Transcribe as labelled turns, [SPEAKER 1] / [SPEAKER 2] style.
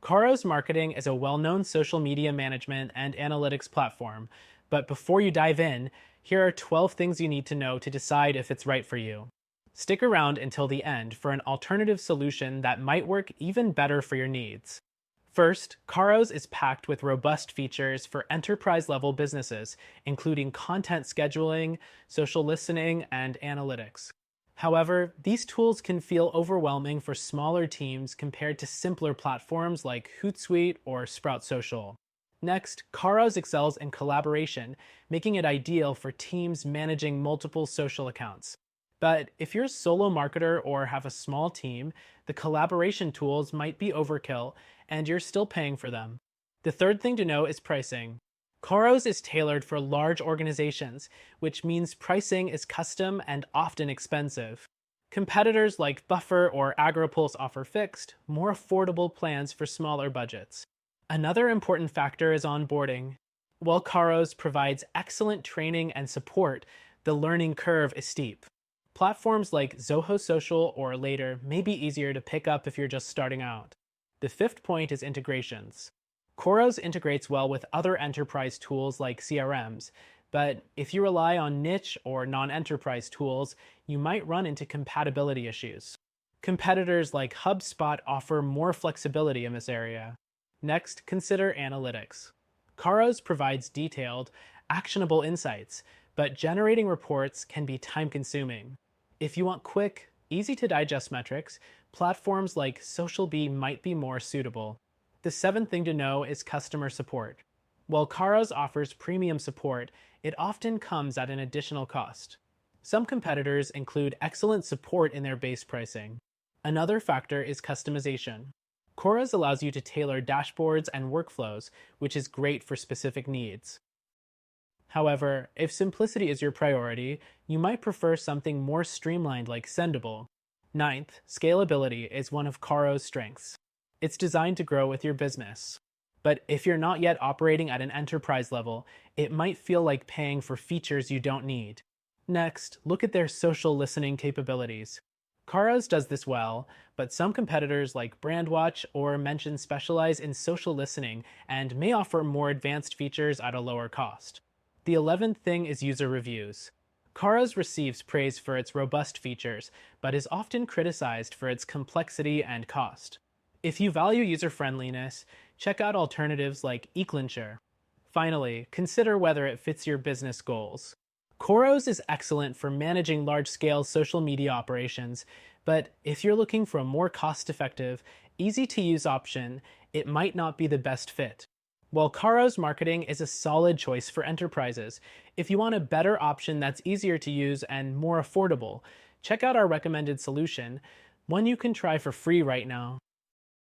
[SPEAKER 1] Khoros Marketing is a well-known social media management and analytics platform, but before you dive in, here are 12 things you need to know to decide if it's right for you. Stick around until the end for an alternative solution that might work even better for your needs. First, Khoros is packed with robust features for enterprise-level businesses, including content scheduling, social listening, and analytics. However, these tools can feel overwhelming for smaller teams compared to simpler platforms like Hootsuite or Sprout Social. Next, Khoros excels in collaboration, making it ideal for teams managing multiple social accounts. But if you're a solo marketer or have a small team, the collaboration tools might be overkill, and you're still paying for them. The third thing to know is pricing. Khoros is tailored for large organizations, which means pricing is custom and often expensive. Competitors like Buffer or AgriPulse offer fixed, more affordable plans for smaller budgets. Another important factor is onboarding. While Khoros provides excellent training and support, the learning curve is steep. Platforms like Zoho Social or Later may be easier to pick up if you're just starting out. The fifth point is integrations. Khoros integrates well with other enterprise tools like CRMs, but if you rely on niche or non-enterprise tools, you might run into compatibility issues. Competitors like HubSpot offer more flexibility in this area. Next, consider analytics. Khoros provides detailed, actionable insights, but generating reports can be time-consuming. If you want quick, easy-to-digest metrics, platforms like SocialBee might be more suitable. The seventh thing to know is customer support. While Khoros offers premium support, it often comes at an additional cost. Some competitors include excellent support in their base pricing. Another factor is customization. Khoros allows you to tailor dashboards and workflows, which is great for specific needs. However, if simplicity is your priority, you might prefer something more streamlined like Sendable. Ninth, scalability is one of Khoros' strengths. It's designed to grow with your business. But if you're not yet operating at an enterprise level, it might feel like paying for features you don't need. Next, look at their social listening capabilities. Khoros does this well, but some competitors like Brandwatch or Mention specialize in social listening and may offer more advanced features at a lower cost. The 11th thing is user reviews. Khoros receives praise for its robust features, but is often criticized for its complexity and cost. If you value user-friendliness, check out alternatives like Eclincher. Finally, consider whether it fits your business goals. Khoros is excellent for managing large-scale social media operations, but if you're looking for a more cost-effective, easy-to-use option, it might not be the best fit. While Khoros Marketing is a solid choice for enterprises, if you want a better option that's easier to use and more affordable, check out our recommended solution, one you can try for free right now.